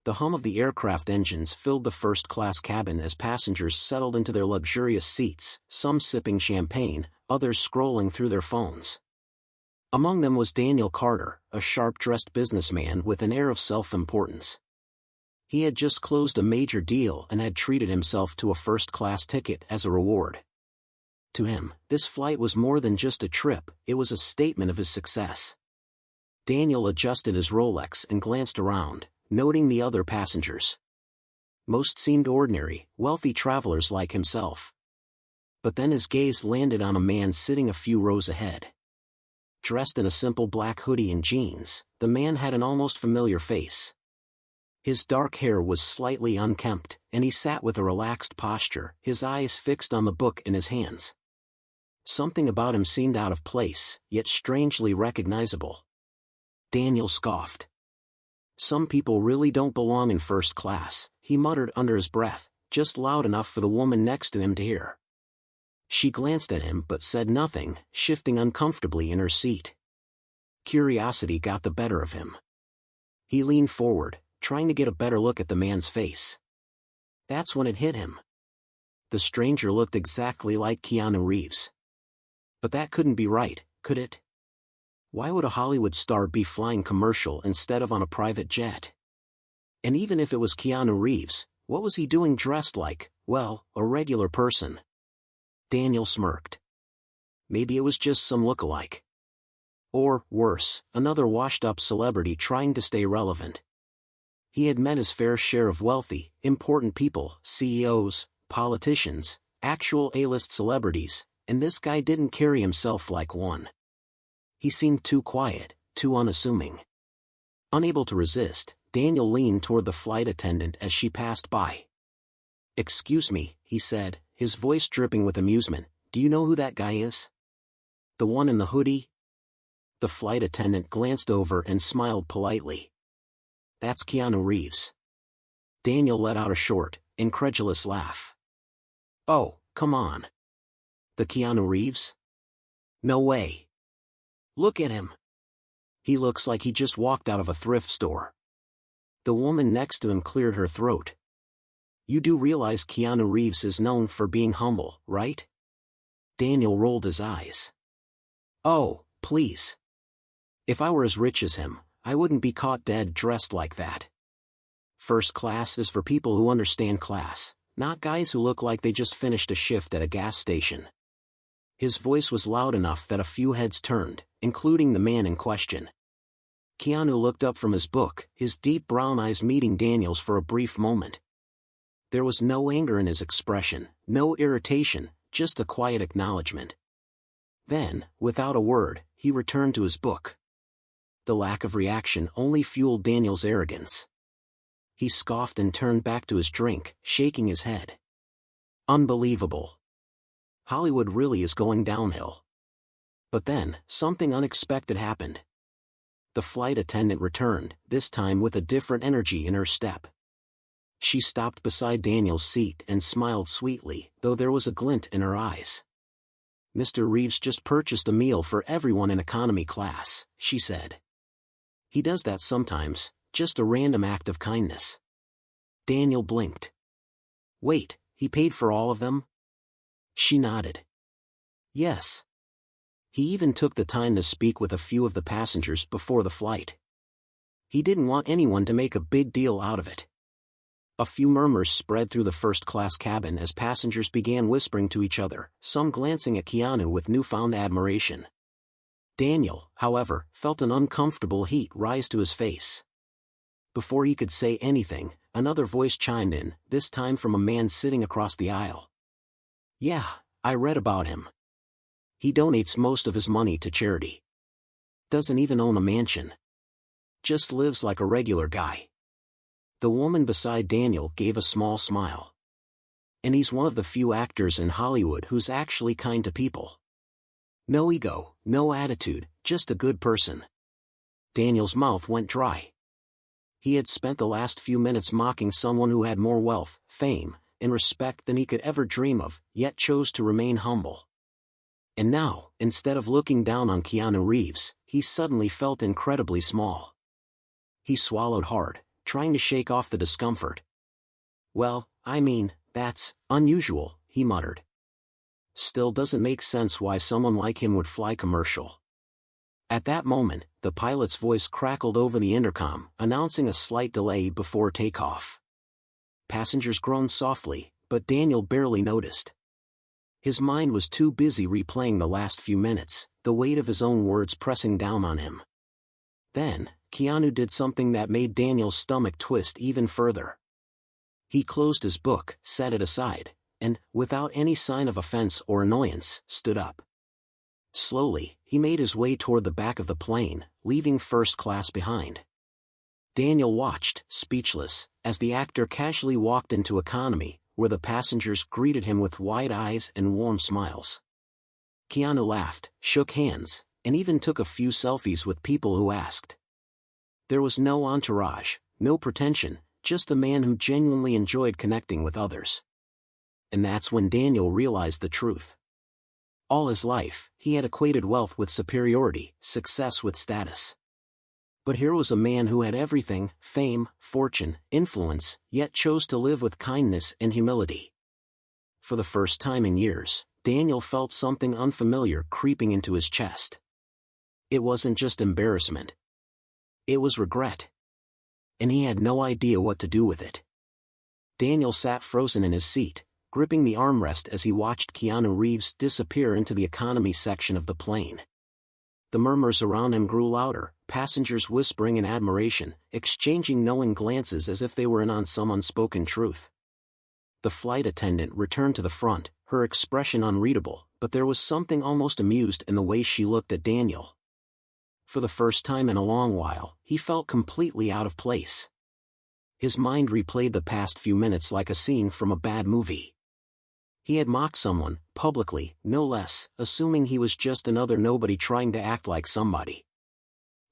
The hum of the aircraft engines filled the first-class cabin as passengers settled into their luxurious seats, some sipping champagne, others scrolling through their phones. Among them was Daniel Carter, a sharp-dressed businessman with an air of self-importance. He had just closed a major deal and had treated himself to a first-class ticket as a reward. To him, this flight was more than just a trip, it was a statement of his success. Daniel adjusted his Rolex and glanced around, noting the other passengers. Most seemed ordinary, wealthy travelers like himself. But then his gaze landed on a man sitting a few rows ahead. Dressed in a simple black hoodie and jeans, the man had an almost familiar face. His dark hair was slightly unkempt, and he sat with a relaxed posture, his eyes fixed on the book in his hands. Something about him seemed out of place, yet strangely recognizable. Daniel scoffed. "Some people really don't belong in first class," he muttered under his breath, just loud enough for the woman next to him to hear. She glanced at him but said nothing, shifting uncomfortably in her seat. Curiosity got the better of him. He leaned forward, trying to get a better look at the man's face. That's when it hit him. The stranger looked exactly like Keanu Reeves. But that couldn't be right, could it? Why would a Hollywood star be flying commercial instead of on a private jet? And even if it was Keanu Reeves, what was he doing dressed like, well, a regular person? Daniel smirked. Maybe it was just some look-alike. Or, worse, another washed-up celebrity trying to stay relevant. He had met his fair share of wealthy, important people, CEOs, politicians, actual A-list celebrities, and this guy didn't carry himself like one. He seemed too quiet, too unassuming. Unable to resist, Daniel leaned toward the flight attendant as she passed by. "Excuse me," he said, his voice dripping with amusement, "do you know who that guy is? The one in the hoodie?" The flight attendant glanced over and smiled politely. "That's Keanu Reeves." Daniel let out a short, incredulous laugh. "Oh, come on. The Keanu Reeves? No way. Look at him. He looks like he just walked out of a thrift store." The woman next to him cleared her throat. "You do realize Keanu Reeves is known for being humble, right?" Daniel rolled his eyes. "Oh, please. If I were as rich as him, I wouldn't be caught dead dressed like that. First class is for people who understand class, not guys who look like they just finished a shift at a gas station." His voice was loud enough that a few heads turned, including the man in question. Keanu looked up from his book, his deep brown eyes meeting Daniel's for a brief moment. There was no anger in his expression, no irritation, just a quiet acknowledgement. Then, without a word, he returned to his book. The lack of reaction only fueled Daniel's arrogance. He scoffed and turned back to his drink, shaking his head. Unbelievable. Hollywood really is going downhill. But then, something unexpected happened. The flight attendant returned, this time with a different energy in her step. She stopped beside Daniel's seat and smiled sweetly, though there was a glint in her eyes. "Mr. Reeves just purchased a meal for everyone in economy class," she said. "He does that sometimes, just a random act of kindness." Daniel blinked. "Wait, he paid for all of them?" She nodded. "Yes. He even took the time to speak with a few of the passengers before the flight. He didn't want anyone to make a big deal out of it." A few murmurs spread through the first-class cabin as passengers began whispering to each other, some glancing at Keanu with newfound admiration. Daniel, however, felt an uncomfortable heat rise to his face. Before he could say anything, another voice chimed in, this time from a man sitting across the aisle. "Yeah, I read about him. He donates most of his money to charity. Doesn't even own a mansion. Just lives like a regular guy." The woman beside Daniel gave a small smile. "And he's one of the few actors in Hollywood who's actually kind to people. No ego, no attitude, just a good person." Daniel's mouth went dry. He had spent the last few minutes mocking someone who had more wealth, fame, and respect than he could ever dream of, yet chose to remain humble. And now, instead of looking down on Keanu Reeves, he suddenly felt incredibly small. He swallowed hard, trying to shake off the discomfort. "Well, I mean, that's unusual," he muttered. "Still doesn't make sense why someone like him would fly commercial." At that moment, the pilot's voice crackled over the intercom, announcing a slight delay before takeoff. Passengers groaned softly, but Daniel barely noticed. His mind was too busy replaying the last few minutes, the weight of his own words pressing down on him. Then, Keanu did something that made Daniel's stomach twist even further. He closed his book, set it aside, and, without any sign of offense or annoyance, stood up. Slowly, he made his way toward the back of the plane, leaving first class behind. Daniel watched, speechless, as the actor casually walked into economy, where the passengers greeted him with wide eyes and warm smiles. Keanu laughed, shook hands, and even took a few selfies with people who asked. There was no entourage, no pretension, just a man who genuinely enjoyed connecting with others. And that's when Daniel realized the truth. All his life, he had equated wealth with superiority, success with status. But here was a man who had everything, fame, fortune, influence, yet chose to live with kindness and humility. For the first time in years, Daniel felt something unfamiliar creeping into his chest. It wasn't just embarrassment. It was regret. And he had no idea what to do with it. Daniel sat frozen in his seat, gripping the armrest as he watched Keanu Reeves disappear into the economy section of the plane. The murmurs around him grew louder, passengers whispering in admiration, exchanging knowing glances as if they were in on some unspoken truth. The flight attendant returned to the front, her expression unreadable, but there was something almost amused in the way she looked at Daniel. For the first time in a long while, he felt completely out of place. His mind replayed the past few minutes like a scene from a bad movie. He had mocked someone, publicly, no less, assuming he was just another nobody trying to act like somebody.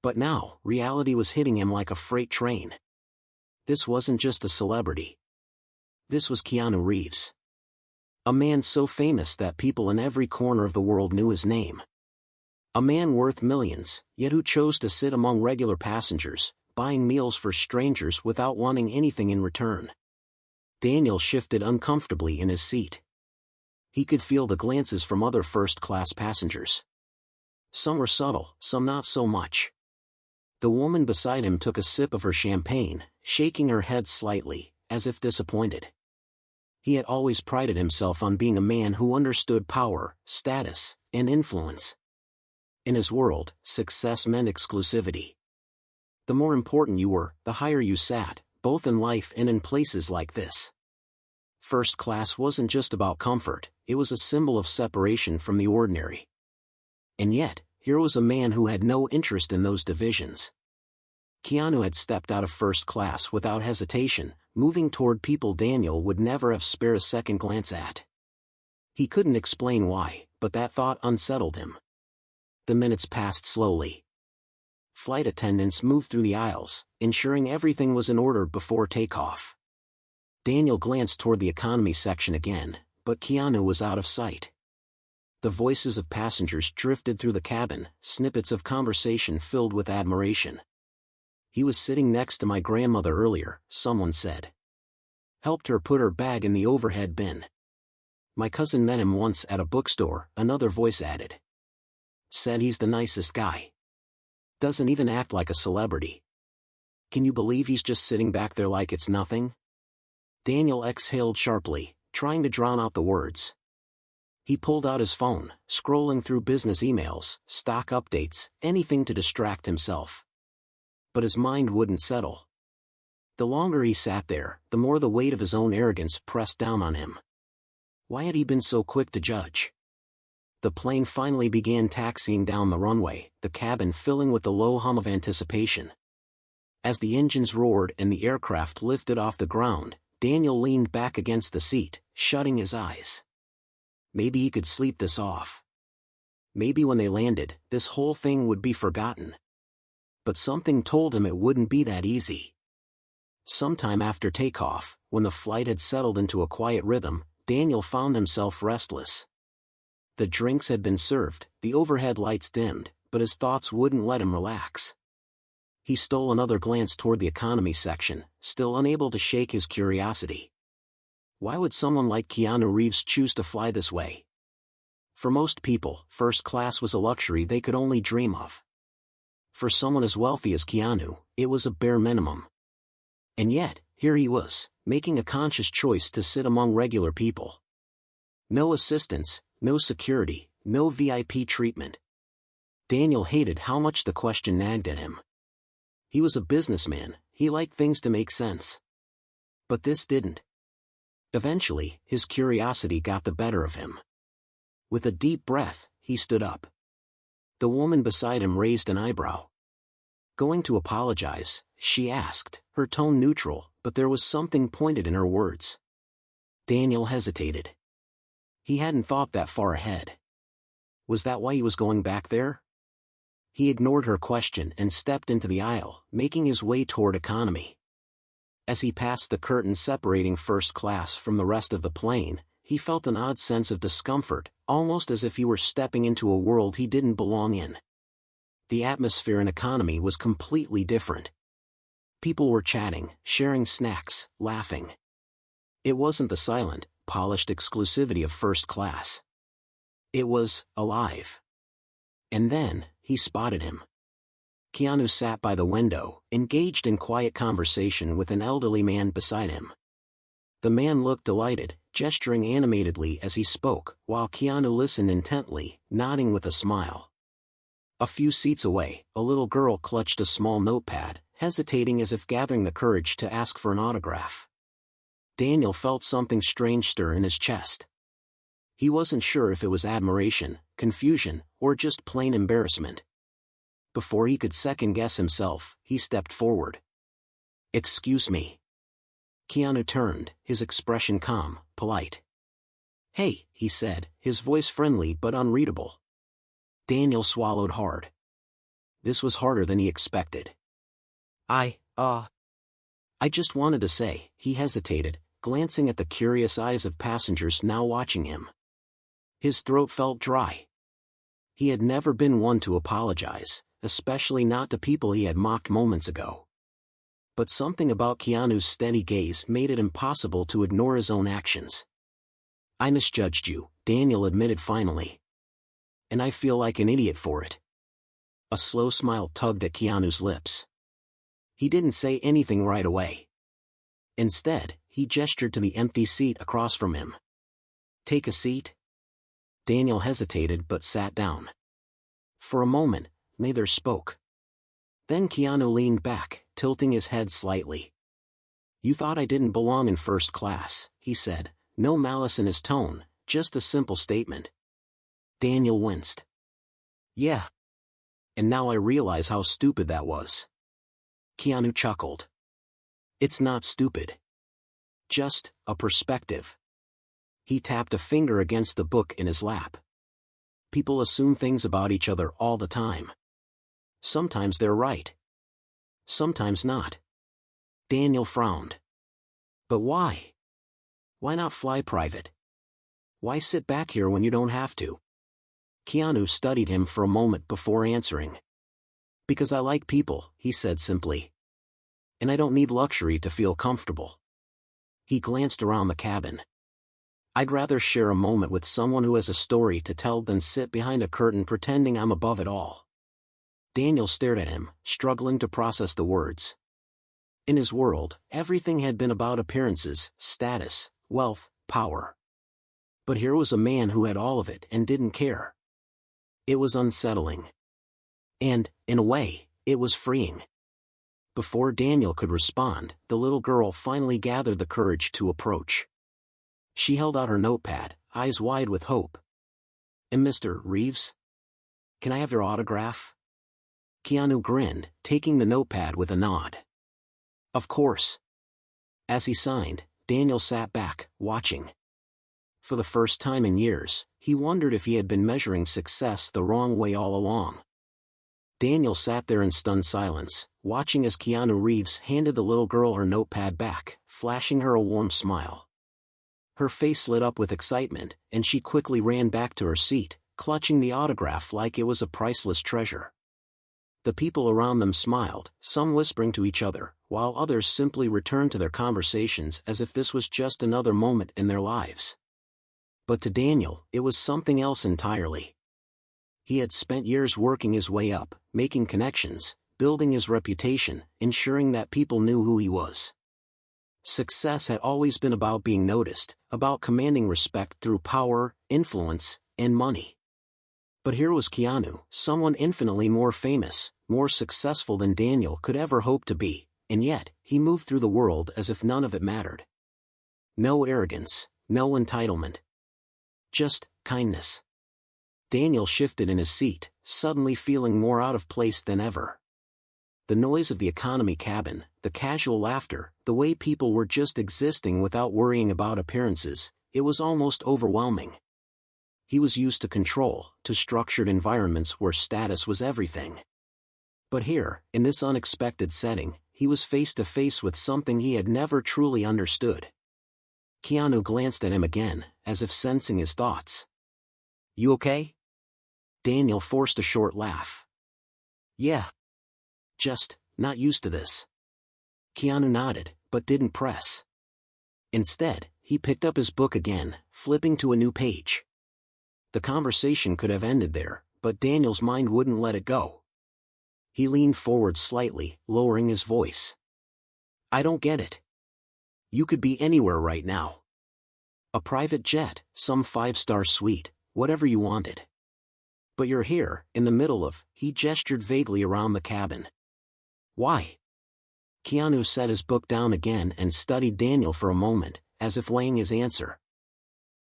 But now, reality was hitting him like a freight train. This wasn't just a celebrity. This was Keanu Reeves. A man so famous that people in every corner of the world knew his name. A man worth millions, yet who chose to sit among regular passengers, buying meals for strangers without wanting anything in return. Daniel shifted uncomfortably in his seat. He could feel the glances from other first-class passengers. Some were subtle, some not so much. The woman beside him took a sip of her champagne, shaking her head slightly, as if disappointed. He had always prided himself on being a man who understood power, status, and influence. In his world, success meant exclusivity. The more important you were, the higher you sat, both in life and in places like this. First class wasn't just about comfort, it was a symbol of separation from the ordinary. And yet, here was a man who had no interest in those divisions. Keanu had stepped out of first class without hesitation, moving toward people Daniel would never have spared a second glance at. He couldn't explain why, but that thought unsettled him. The minutes passed slowly. Flight attendants moved through the aisles, ensuring everything was in order before takeoff. Daniel glanced toward the economy section again, but Keanu was out of sight. The voices of passengers drifted through the cabin, snippets of conversation filled with admiration. "He was sitting next to my grandmother earlier," someone said. "Helped her put her bag in the overhead bin. My cousin met him once at a bookstore," another voice added. "Said he's the nicest guy. Doesn't even act like a celebrity. Can you believe he's just sitting back there like it's nothing?" Daniel exhaled sharply, trying to drown out the words. He pulled out his phone, scrolling through business emails, stock updates, anything to distract himself. But his mind wouldn't settle. The longer he sat there, the more the weight of his own arrogance pressed down on him. Why had he been so quick to judge? The plane finally began taxiing down the runway, the cabin filling with the low hum of anticipation. As the engines roared and the aircraft lifted off the ground, Daniel leaned back against the seat, shutting his eyes. Maybe he could sleep this off. Maybe when they landed, this whole thing would be forgotten. But something told him it wouldn't be that easy. Sometime after takeoff, when the flight had settled into a quiet rhythm, Daniel found himself restless. The drinks had been served, the overhead lights dimmed, but his thoughts wouldn't let him relax. He stole another glance toward the economy section, still unable to shake his curiosity. Why would someone like Keanu Reeves choose to fly this way? For most people, first class was a luxury they could only dream of. For someone as wealthy as Keanu, it was a bare minimum. And yet, here he was, making a conscious choice to sit among regular people. No assistance, no security, no VIP treatment. Daniel hated how much the question nagged at him. He was a businessman, he liked things to make sense. But this didn't. Eventually, his curiosity got the better of him. With a deep breath, he stood up. The woman beside him raised an eyebrow. Going to apologize, she asked, her tone neutral, but there was something pointed in her words. Daniel hesitated. He hadn't thought that far ahead. Was that why he was going back there? He ignored her question and stepped into the aisle, making his way toward economy. As he passed the curtain separating first class from the rest of the plane, he felt an odd sense of discomfort, almost as if he were stepping into a world he didn't belong in. The atmosphere in economy was completely different. People were chatting, sharing snacks, laughing. It wasn't the silent, polished exclusivity of first class. It was alive. And then, he spotted him. Keanu sat by the window, engaged in quiet conversation with an elderly man beside him. The man looked delighted, gesturing animatedly as he spoke, while Keanu listened intently, nodding with a smile. A few seats away, a little girl clutched a small notepad, hesitating as if gathering the courage to ask for an autograph. Daniel felt something strange stir in his chest. He wasn't sure if it was admiration, confusion, or just plain embarrassment. Before he could second-guess himself, he stepped forward. "Excuse me." Keanu turned, his expression calm, polite. "Hey," he said, his voice friendly but unreadable. Daniel swallowed hard. This was harder than he expected. I just wanted to say," he hesitated, glancing at the curious eyes of passengers now watching him. His throat felt dry. He had never been one to apologize, especially not to people he had mocked moments ago. But something about Keanu's steady gaze made it impossible to ignore his own actions. "I misjudged you," Daniel admitted finally. "And I feel like an idiot for it." A slow smile tugged at Keanu's lips. He didn't say anything right away. Instead, he gestured to the empty seat across from him. "Take a seat." Daniel hesitated but sat down. For a moment, neither spoke. Then Keanu leaned back, tilting his head slightly. "You thought I didn't belong in first class," he said, no malice in his tone, just a simple statement. Daniel winced. "Yeah. And now I realize how stupid that was." Keanu chuckled. "It's not stupid. Just a perspective." He tapped a finger against the book in his lap. "People assume things about each other all the time. Sometimes they're right. Sometimes not." Daniel frowned. "But why? Why not fly private? Why sit back here when you don't have to?" Keanu studied him for a moment before answering. "Because I like people," he said simply. "And I don't need luxury to feel comfortable." He glanced around the cabin. "I'd rather share a moment with someone who has a story to tell than sit behind a curtain pretending I'm above it all." Daniel stared at him, struggling to process the words. In his world, everything had been about appearances, status, wealth, power. But here was a man who had all of it and didn't care. It was unsettling. And, in a way, it was freeing. Before Daniel could respond, the little girl finally gathered the courage to approach. She held out her notepad, eyes wide with hope. "And Mr. Reeves? Can I have your autograph?" Keanu grinned, taking the notepad with a nod. "Of course." As he signed, Daniel sat back, watching. For the first time in years, he wondered if he had been measuring success the wrong way all along. Daniel sat there in stunned silence, watching as Keanu Reeves handed the little girl her notepad back, flashing her a warm smile. Her face lit up with excitement, and she quickly ran back to her seat, clutching the autograph like it was a priceless treasure. The people around them smiled, some whispering to each other, while others simply returned to their conversations as if this was just another moment in their lives. But to Daniel, it was something else entirely. He had spent years working his way up, making connections, building his reputation, ensuring that people knew who he was. Success had always been about being noticed, about commanding respect through power, influence, and money. But here was Keanu, someone infinitely more famous, more successful than Daniel could ever hope to be, and yet, he moved through the world as if none of it mattered. No arrogance, no entitlement. Just kindness. Daniel shifted in his seat, suddenly feeling more out of place than ever. The noise of the economy cabin, the casual laughter, the way people were just existing without worrying about appearances, it was almost overwhelming. He was used to control, to structured environments where status was everything. But here, in this unexpected setting, he was face to face with something he had never truly understood. Keanu glanced at him again, as if sensing his thoughts. "You okay?" Daniel forced a short laugh. "Yeah. Just, not used to this." Keanu nodded, but didn't press. Instead, he picked up his book again, flipping to a new page. The conversation could have ended there, but Daniel's mind wouldn't let it go. He leaned forward slightly, lowering his voice. "I don't get it. You could be anywhere right now. A private jet, some five-star suite, whatever you wanted. But you're here, in the middle of," he gestured vaguely around the cabin. "Why?" Keanu set his book down again and studied Daniel for a moment, as if weighing his answer.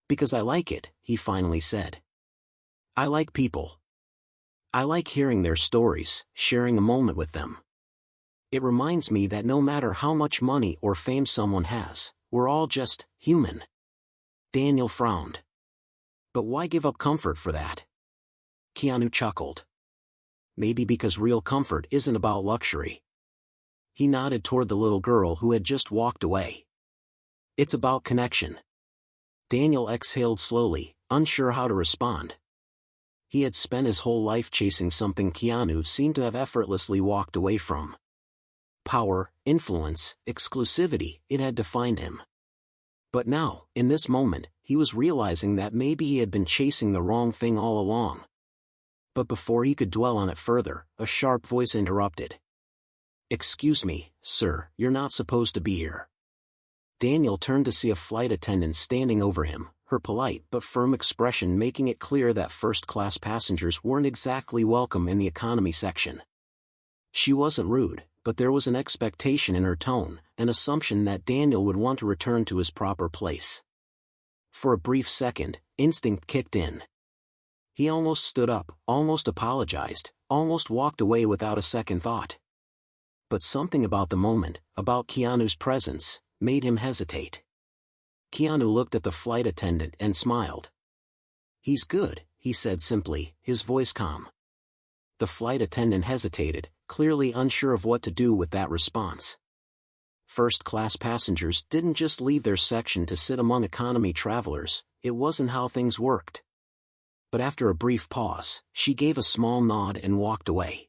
"Because I like it," he finally said. "I like people. I like hearing their stories, sharing a moment with them. It reminds me that no matter how much money or fame someone has, we're all just human." Daniel frowned. "But why give up comfort for that?" Keanu chuckled. "Maybe because real comfort isn't about luxury." He nodded toward the little girl who had just walked away. "It's about connection." Daniel exhaled slowly, unsure how to respond. He had spent his whole life chasing something Keanu seemed to have effortlessly walked away from. Power, influence, exclusivity, it had defined him. But now, in this moment, he was realizing that maybe he had been chasing the wrong thing all along. But before he could dwell on it further, a sharp voice interrupted. "Excuse me, sir, you're not supposed to be here." Daniel turned to see a flight attendant standing over him, her polite but firm expression making it clear that first-class passengers weren't exactly welcome in the economy section. She wasn't rude, but there was an expectation in her tone, an assumption that Daniel would want to return to his proper place. For a brief second, instinct kicked in. He almost stood up, almost apologized, almost walked away without a second thought. But something about the moment, about Keanu's presence, made him hesitate. Keanu looked at the flight attendant and smiled. "He's good," he said simply, his voice calm. The flight attendant hesitated, clearly unsure of what to do with that response. First-class passengers didn't just leave their section to sit among economy travelers, it wasn't how things worked. But after a brief pause, she gave a small nod and walked away.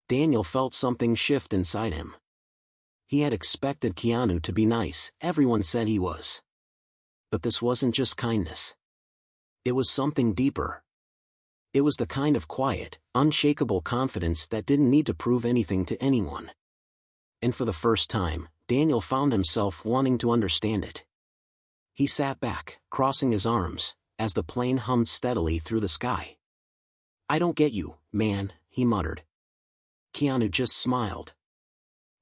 Daniel felt something shift inside him. He had expected Keanu to be nice, everyone said he was. But this wasn't just kindness. It was something deeper. It was the kind of quiet, unshakable confidence that didn't need to prove anything to anyone. And for the first time, Daniel found himself wanting to understand it. He sat back, crossing his arms, as the plane hummed steadily through the sky. "I don't get you, man," he muttered. Keanu just smiled.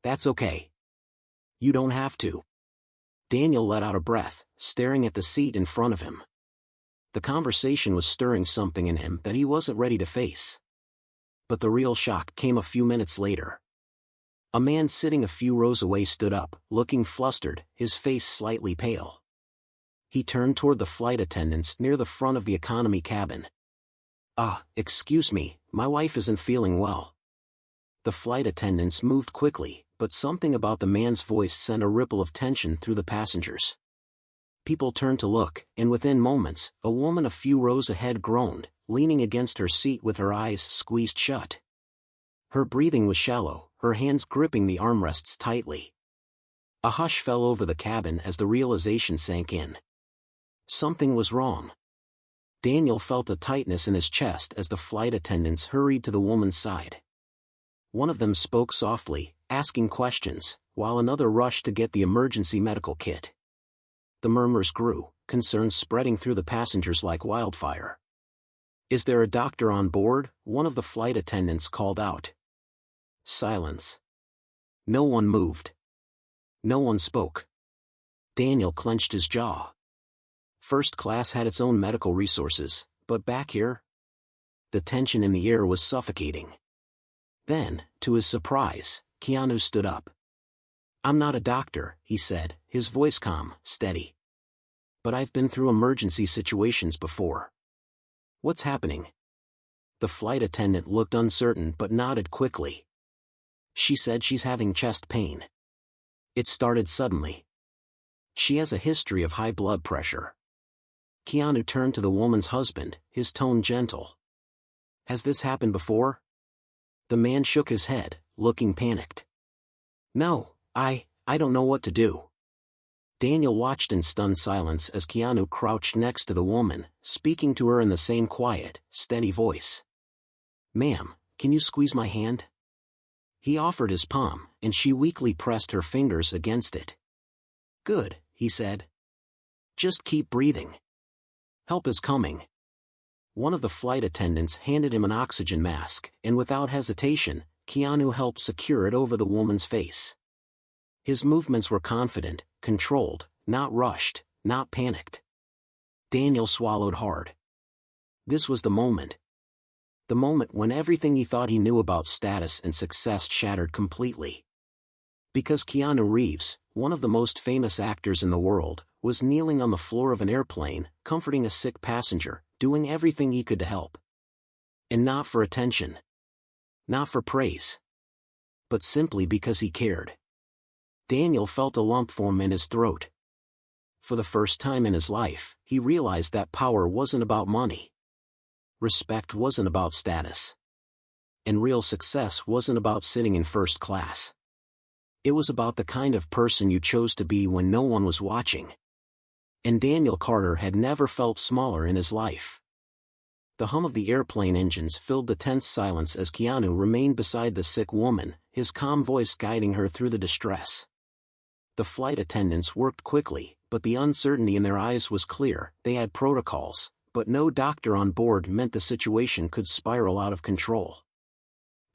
"That's okay. You don't have to." Daniel let out a breath, staring at the seat in front of him. The conversation was stirring something in him that he wasn't ready to face. But the real shock came a few minutes later. A man sitting a few rows away stood up, looking flustered, his face slightly pale. He turned toward the flight attendants near the front of the economy cabin. Excuse me, my wife isn't feeling well." The flight attendants moved quickly, but something about the man's voice sent a ripple of tension through the passengers. People turned to look, and within moments, a woman a few rows ahead groaned, leaning against her seat with her eyes squeezed shut. Her breathing was shallow, her hands gripping the armrests tightly. A hush fell over the cabin as the realization sank in. Something was wrong. Daniel felt a tightness in his chest as the flight attendants hurried to the woman's side. One of them spoke softly, asking questions, while another rushed to get the emergency medical kit. The murmurs grew, concerns spreading through the passengers like wildfire. "Is there a doctor on board?" one of the flight attendants called out. Silence. No one moved. No one spoke. Daniel clenched his jaw. First class had its own medical resources, but back here? The tension in the air was suffocating. Then, to his surprise, Keanu stood up. "I'm not a doctor," he said, his voice calm, steady. "But I've been through emergency situations before." "What's happening?" The flight attendant looked uncertain but nodded quickly. "She said she's having chest pain. It started suddenly. She has a history of high blood pressure." Keanu turned to the woman's husband, his tone gentle. "Has this happened before?" The man shook his head, looking panicked. "No, I don't know what to do." Daniel watched in stunned silence as Keanu crouched next to the woman, speaking to her in the same quiet, steady voice. "Ma'am, can you squeeze my hand?" He offered his palm, and she weakly pressed her fingers against it. "Good," he said. "Just keep breathing. Help is coming." One of the flight attendants handed him an oxygen mask, and without hesitation, Keanu helped secure it over the woman's face. His movements were confident, controlled, not rushed, not panicked. Daniel swallowed hard. This was the moment. The moment when everything he thought he knew about status and success shattered completely. Because Keanu Reeves, one of the most famous actors in the world, was kneeling on the floor of an airplane, comforting a sick passenger, doing everything he could to help. And not for attention. Not for praise. But simply because he cared. Daniel felt a lump form in his throat. For the first time in his life, he realized that power wasn't about money. Respect wasn't about status. And real success wasn't about sitting in first class. It was about the kind of person you chose to be when no one was watching. And Daniel Carter had never felt smaller in his life. The hum of the airplane engines filled the tense silence as Keanu remained beside the sick woman, his calm voice guiding her through the distress. The flight attendants worked quickly, but the uncertainty in their eyes was clear. They had protocols, but no doctor on board meant the situation could spiral out of control.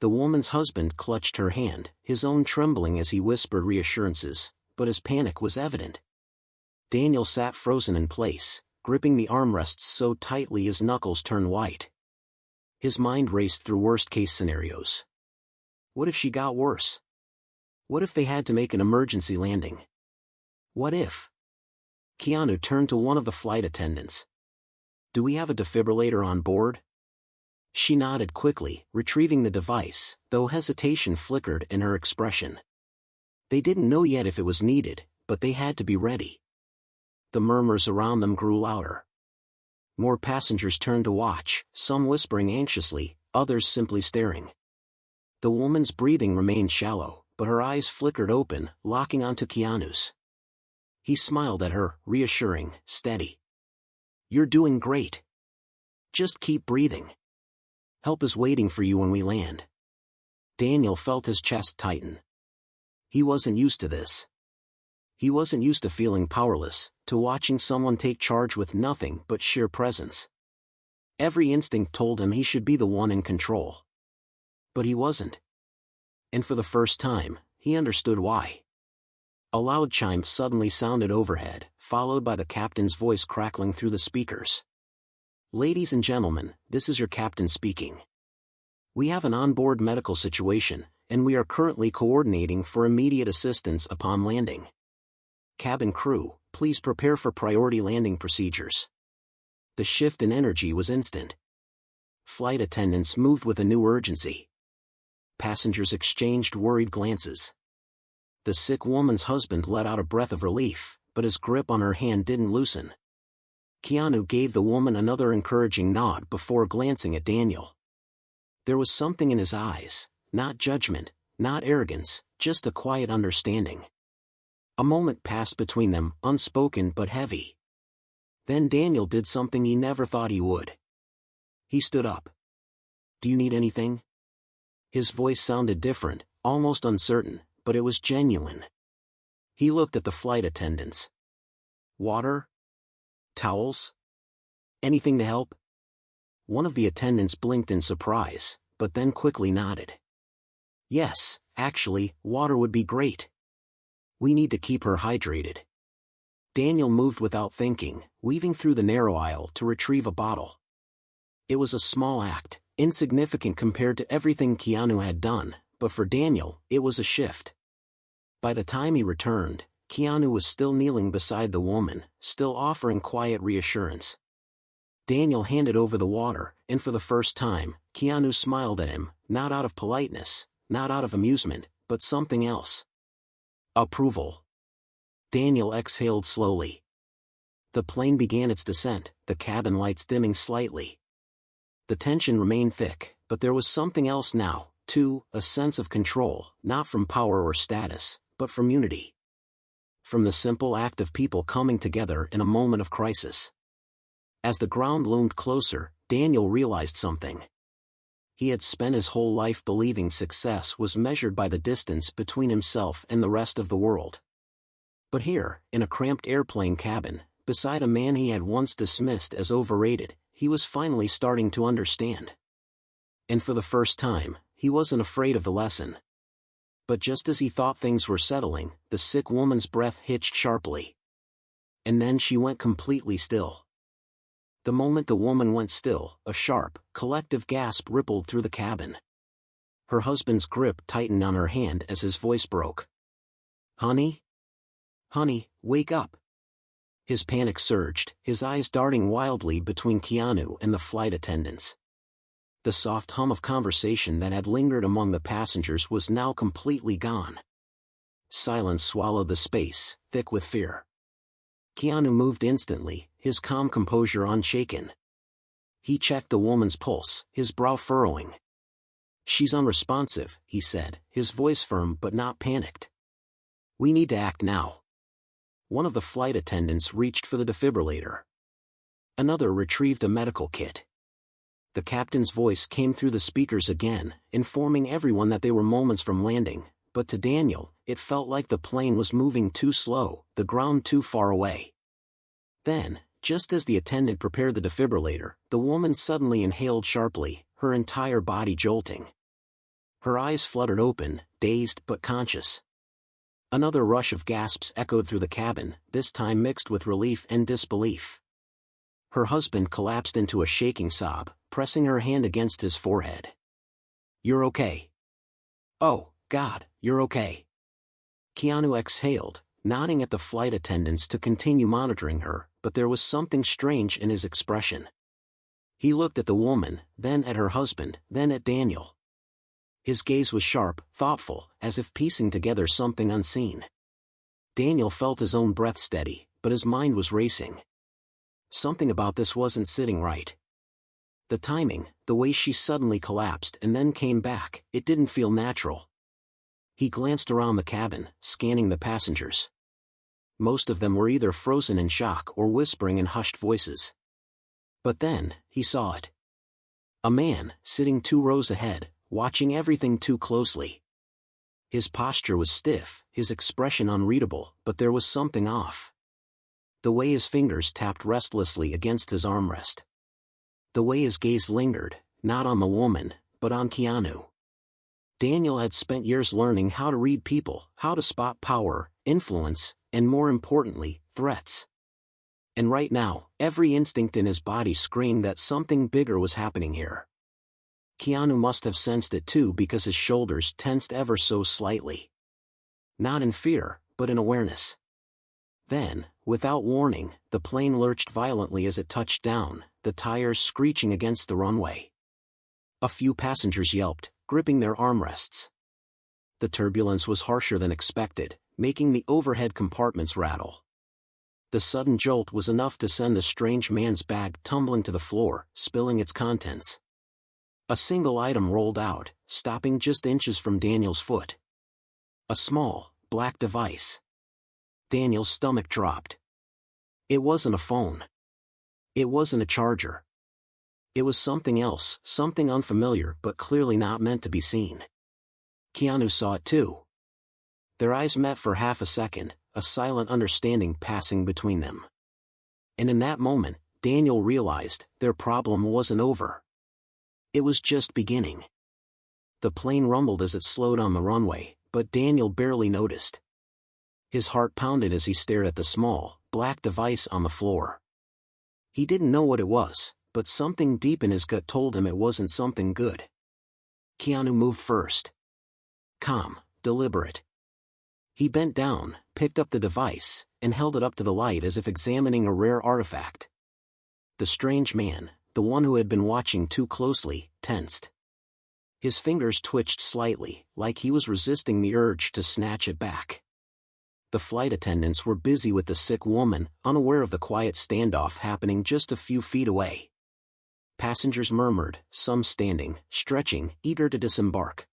The woman's husband clutched her hand, his own trembling as he whispered reassurances, but his panic was evident. Daniel sat frozen in place, gripping the armrests so tightly his knuckles turned white. His mind raced through worst-case scenarios. What if she got worse? What if they had to make an emergency landing? What if? Keanu turned to one of the flight attendants. "Do we have a defibrillator on board?" She nodded quickly, retrieving the device, though hesitation flickered in her expression. They didn't know yet if it was needed, but they had to be ready. The murmurs around them grew louder. More passengers turned to watch, some whispering anxiously, others simply staring. The woman's breathing remained shallow, but her eyes flickered open, locking onto Keanu's. He smiled at her, reassuring, steady. "You're doing great. Just keep breathing. Help is waiting for you when we land." Daniel felt his chest tighten. He wasn't used to this. He wasn't used to feeling powerless, to watching someone take charge with nothing but sheer presence. Every instinct told him he should be the one in control. But he wasn't. And for the first time, he understood why. A loud chime suddenly sounded overhead, followed by the captain's voice crackling through the speakers. "Ladies and gentlemen, this is your captain speaking. We have an onboard medical situation, and we are currently coordinating for immediate assistance upon landing. Cabin crew, please prepare for priority landing procedures." The shift in energy was instant. Flight attendants moved with a new urgency. Passengers exchanged worried glances. The sick woman's husband let out a breath of relief, but his grip on her hand didn't loosen. Keanu gave the woman another encouraging nod before glancing at Daniel. There was something in his eyes, not judgment, not arrogance, just a quiet understanding. A moment passed between them, unspoken but heavy. Then Daniel did something he never thought he would. He stood up. "Do you need anything?" His voice sounded different, almost uncertain, but it was genuine. He looked at the flight attendants. "Water? Towels? Anything to help?" One of the attendants blinked in surprise, but then quickly nodded. "Yes, actually, water would be great. We need to keep her hydrated." Daniel moved without thinking, weaving through the narrow aisle to retrieve a bottle. It was a small act, insignificant compared to everything Keanu had done, but for Daniel, it was a shift. By the time he returned, Keanu was still kneeling beside the woman, still offering quiet reassurance. Daniel handed over the water, and for the first time, Keanu smiled at him, not out of politeness, not out of amusement, but something else. Approval. Daniel exhaled slowly. The plane began its descent, the cabin lights dimming slightly. The tension remained thick, but there was something else now, too, a sense of control, not from power or status, but from unity. From the simple act of people coming together in a moment of crisis. As the ground loomed closer, Daniel realized something. He had spent his whole life believing success was measured by the distance between himself and the rest of the world. But here, in a cramped airplane cabin, beside a man he had once dismissed as overrated, he was finally starting to understand. And for the first time, he wasn't afraid of the lesson. But just as he thought things were settling, the sick woman's breath hitched sharply. And then she went completely still. The moment the woman went still, a sharp, collective gasp rippled through the cabin. Her husband's grip tightened on her hand as his voice broke. "Honey? Honey, wake up!" His panic surged, his eyes darting wildly between Keanu and the flight attendants. The soft hum of conversation that had lingered among the passengers was now completely gone. Silence swallowed the space, thick with fear. Keanu moved instantly, his calm composure unshaken. He checked the woman's pulse, his brow furrowing. "She's unresponsive," he said, his voice firm but not panicked. "We need to act now." One of the flight attendants reached for the defibrillator. Another retrieved a medical kit. The captain's voice came through the speakers again, informing everyone that they were moments from landing, but to Daniel, it felt like the plane was moving too slow, the ground too far away. Then, just as the attendant prepared the defibrillator, the woman suddenly inhaled sharply, her entire body jolting. Her eyes fluttered open, dazed but conscious. Another rush of gasps echoed through the cabin, this time mixed with relief and disbelief. Her husband collapsed into a shaking sob, pressing her hand against his forehead. "You're okay. Oh, God, you're okay." Keanu exhaled, nodding at the flight attendants to continue monitoring her, but there was something strange in his expression. He looked at the woman, then at her husband, then at Daniel. His gaze was sharp, thoughtful, as if piecing together something unseen. Daniel felt his own breath steady, but his mind was racing. Something about this wasn't sitting right. The timing, the way she suddenly collapsed and then came back, it didn't feel natural. He glanced around the cabin, scanning the passengers. Most of them were either frozen in shock or whispering in hushed voices. But then, he saw it. A man, sitting 2 rows ahead, watching everything too closely. His posture was stiff, his expression unreadable, but there was something off. The way his fingers tapped restlessly against his armrest. The way his gaze lingered, not on the woman, but on Keanu. Daniel had spent years learning how to read people, how to spot power, influence, and more importantly, threats. And right now, every instinct in his body screamed that something bigger was happening here. Keanu must have sensed it too because his shoulders tensed ever so slightly. Not in fear, but in awareness. Then, without warning, the plane lurched violently as it touched down, the tires screeching against the runway. A few passengers yelped, gripping their armrests. The turbulence was harsher than expected, making the overhead compartments rattle. The sudden jolt was enough to send the strange man's bag tumbling to the floor, spilling its contents. A single item rolled out, stopping just inches from Daniel's foot. A small, black device. Daniel's stomach dropped. It wasn't a phone. It wasn't a charger. It was something else, something unfamiliar but clearly not meant to be seen. Keanu saw it too. Their eyes met for half a second, a silent understanding passing between them. And in that moment, Daniel realized their problem wasn't over. It was just beginning. The plane rumbled as it slowed on the runway, but Daniel barely noticed. His heart pounded as he stared at the small, black device on the floor. He didn't know what it was, but something deep in his gut told him it wasn't something good. Keanu moved first. Calm, deliberate. He bent down, picked up the device, and held it up to the light as if examining a rare artifact. The strange man, the one who had been watching too closely, tensed. His fingers twitched slightly, like he was resisting the urge to snatch it back. The flight attendants were busy with the sick woman, unaware of the quiet standoff happening just a few feet away. Passengers murmured, some standing, stretching, eager to disembark.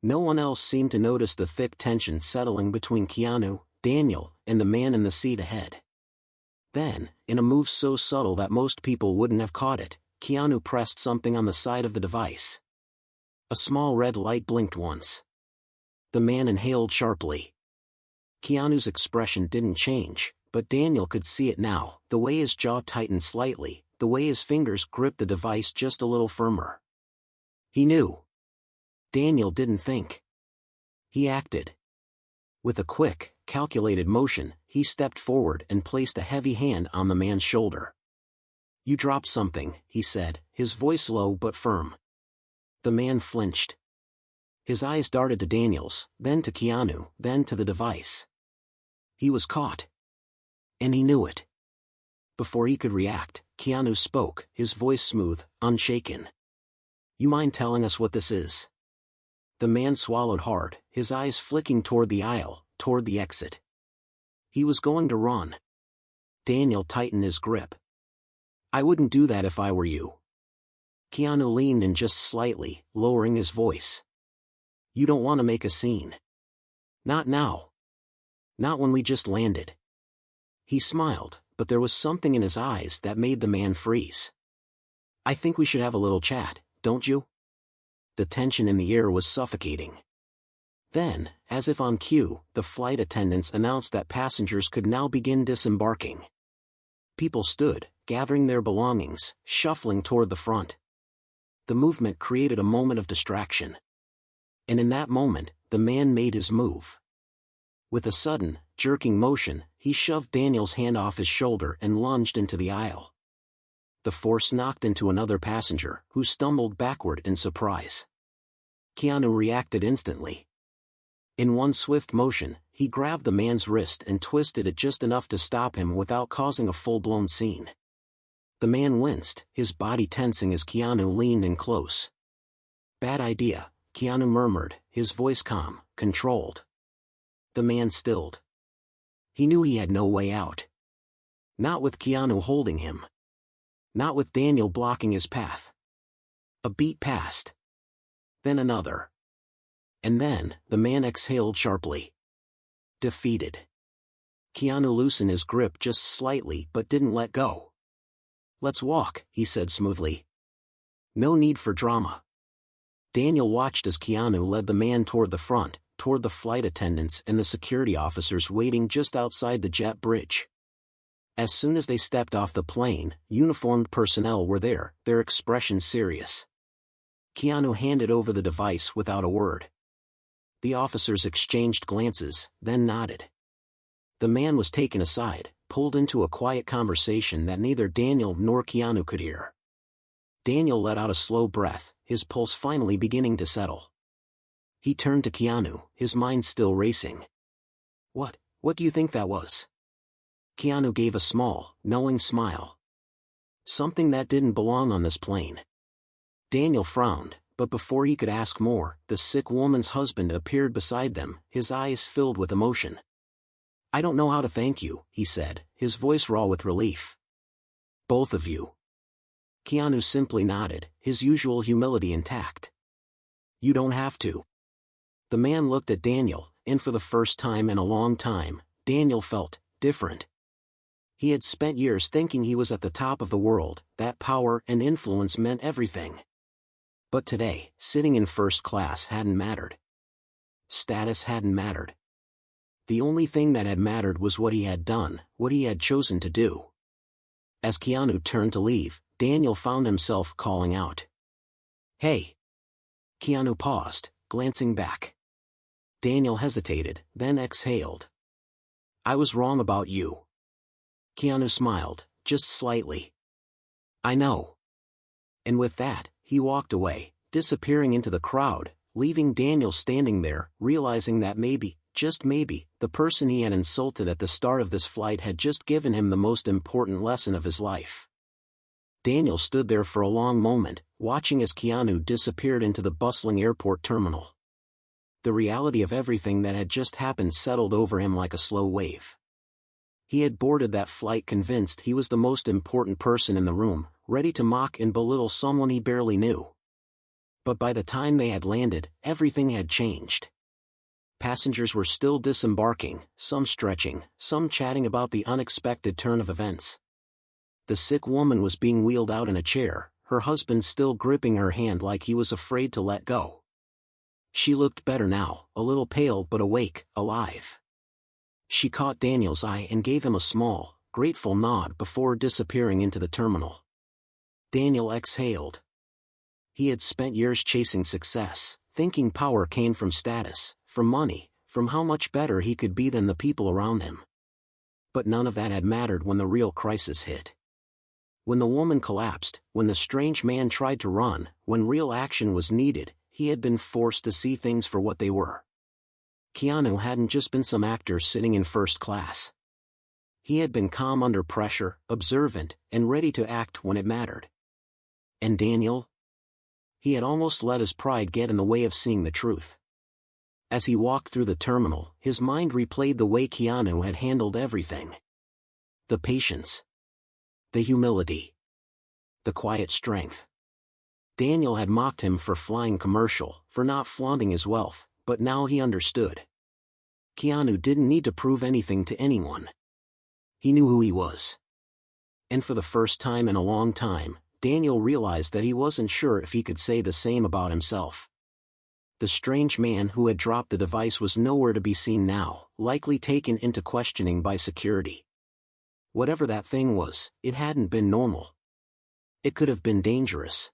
No one else seemed to notice the thick tension settling between Keanu, Daniel, and the man in the seat ahead. Then, in a move so subtle that most people wouldn't have caught it, Keanu pressed something on the side of the device. A small red light blinked once. The man inhaled sharply. Keanu's expression didn't change, but Daniel could see it now, the way his jaw tightened slightly, the way his fingers gripped the device just a little firmer. He knew. Daniel didn't think. He acted. With a quick, calculated motion, he stepped forward and placed a heavy hand on the man's shoulder. "You dropped something," he said, his voice low but firm. The man flinched. His eyes darted to Daniel's, then to Keanu, then to the device. He was caught. And he knew it. Before he could react, Keanu spoke, his voice smooth, unshaken. "You mind telling us what this is?" The man swallowed hard, his eyes flicking toward the aisle, toward the exit. He was going to run. Daniel tightened his grip. "I wouldn't do that if I were you." Keanu leaned in just slightly, lowering his voice. "You don't want to make a scene. Not now. Not when we just landed." He smiled, but there was something in his eyes that made the man freeze. "I think we should have a little chat, don't you?" The tension in the air was suffocating. Then, as if on cue, the flight attendants announced that passengers could now begin disembarking. People stood, gathering their belongings, shuffling toward the front. The movement created a moment of distraction. And in that moment, the man made his move. With a sudden, jerking motion, he shoved Daniel's hand off his shoulder and lunged into the aisle. The force knocked into another passenger, who stumbled backward in surprise. Keanu reacted instantly. In one swift motion, he grabbed the man's wrist and twisted it just enough to stop him without causing a full-blown scene. The man winced, his body tensing as Keanu leaned in close. "Bad idea," Keanu murmured, his voice calm, controlled. The man stilled. He knew he had no way out. Not with Keanu holding him. Not with Daniel blocking his path. A beat passed. Then another. And then, the man exhaled sharply. Defeated. Keanu loosened his grip just slightly but didn't let go. "Let's walk," he said smoothly. "No need for drama." Daniel watched as Keanu led the man toward the front, toward the flight attendants and the security officers waiting just outside the jet bridge. As soon as they stepped off the plane, uniformed personnel were there, their expressions serious. Keanu handed over the device without a word. The officers exchanged glances, then nodded. The man was taken aside, pulled into a quiet conversation that neither Daniel nor Keanu could hear. Daniel let out a slow breath, his pulse finally beginning to settle. He turned to Keanu, his mind still racing. What do you think that was?" Keanu gave a small, knowing smile. "Something that didn't belong on this plane." Daniel frowned, but before he could ask more, the sick woman's husband appeared beside them, his eyes filled with emotion. "I don't know how to thank you," he said, his voice raw with relief. "Both of you." Keanu simply nodded, his usual humility intact. You don't have to. The man looked at Daniel, and for the first time in a long time, Daniel felt different. He had spent years thinking he was at the top of the world, that power and influence meant everything. But today, sitting in first class hadn't mattered. Status hadn't mattered. The only thing that had mattered was what he had done, what he had chosen to do. As Keanu turned to leave, Daniel found himself calling out. Hey! Keanu paused, glancing back. Daniel hesitated, then exhaled. I was wrong about you. Keanu smiled, just slightly. I know. And with that, he walked away, disappearing into the crowd, leaving Daniel standing there, realizing that maybe, just maybe, the person he had insulted at the start of this flight had just given him the most important lesson of his life. Daniel stood there for a long moment, watching as Keanu disappeared into the bustling airport terminal. The reality of everything that had just happened settled over him like a slow wave. He had boarded that flight convinced he was the most important person in the room, ready to mock and belittle someone he barely knew. But by the time they had landed, everything had changed. Passengers were still disembarking, some stretching, some chatting about the unexpected turn of events. The sick woman was being wheeled out in a chair, her husband still gripping her hand like he was afraid to let go. She looked better now, a little pale but awake, alive. She caught Daniel's eye and gave him a small, grateful nod before disappearing into the terminal. Daniel exhaled. He had spent years chasing success, thinking power came from status, from money, from how much better he could be than the people around him. But none of that had mattered when the real crisis hit. When the woman collapsed, when the strange man tried to run, when real action was needed, he had been forced to see things for what they were. Keanu hadn't just been some actor sitting in first class. He had been calm under pressure, observant, and ready to act when it mattered. And Daniel? He had almost let his pride get in the way of seeing the truth. As he walked through the terminal, his mind replayed the way Keanu had handled everything. The patience. The humility. The quiet strength. Daniel had mocked him for flying commercial, for not flaunting his wealth, but now he understood. Keanu didn't need to prove anything to anyone. He knew who he was. And for the first time in a long time, Daniel realized that he wasn't sure if he could say the same about himself. The strange man who had dropped the device was nowhere to be seen now, likely taken into questioning by security. Whatever that thing was, it hadn't been normal. It could have been dangerous.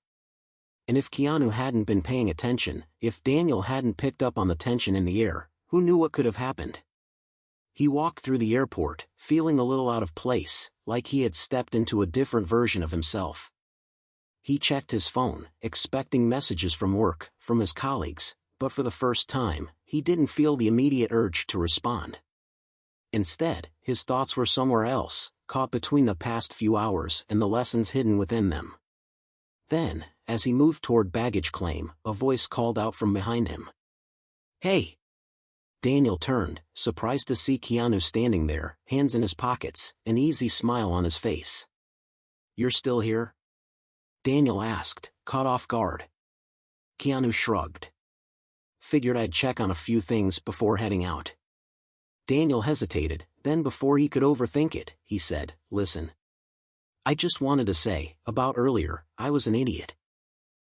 And if Keanu hadn't been paying attention, if Daniel hadn't picked up on the tension in the air, who knew what could have happened? He walked through the airport, feeling a little out of place, like he had stepped into a different version of himself. He checked his phone, expecting messages from work, from his colleagues, but for the first time, he didn't feel the immediate urge to respond. Instead, his thoughts were somewhere else, caught between the past few hours and the lessons hidden within them. Then, as he moved toward baggage claim, a voice called out from behind him. Hey! Daniel turned, surprised to see Keanu standing there, hands in his pockets, an easy smile on his face. You're still here? Daniel asked, caught off guard. Keanu shrugged. Figured I'd check on a few things before heading out. Daniel hesitated, then before he could overthink it, he said, listen. I just wanted to say, about earlier, I was an idiot.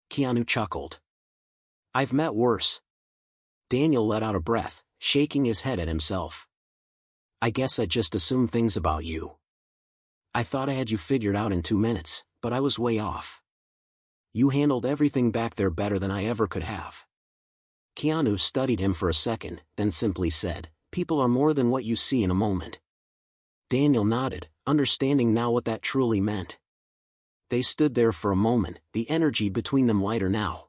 Keanu chuckled. I've met worse. Daniel let out a breath, shaking his head at himself. I guess I just assumed things about you. I thought I had you figured out in 2 minutes, but I was way off. You handled everything back there better than I ever could have. Keanu studied him for a second, then simply said, people are more than what you see in a moment. Daniel nodded, understanding now what that truly meant. They stood there for a moment, the energy between them lighter now.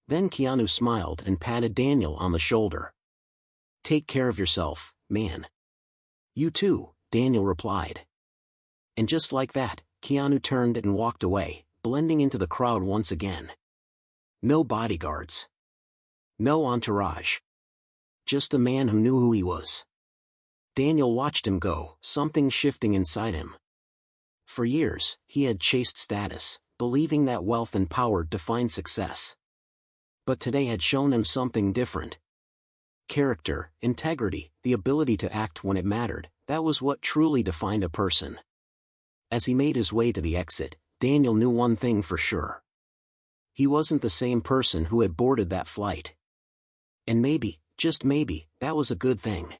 Then Keanu smiled and patted Daniel on the shoulder. Take care of yourself, man. You too, Daniel replied. And just like that, Keanu turned and walked away, blending into the crowd once again. No bodyguards. No entourage. Just a man who knew who he was. Daniel watched him go, something shifting inside him. For years, he had chased status, believing that wealth and power defined success. But today had shown him something different. Character, integrity, the ability to act when it mattered, that was what truly defined a person. As he made his way to the exit, Daniel knew one thing for sure. He wasn't the same person who had boarded that flight. And maybe, just maybe, that was a good thing.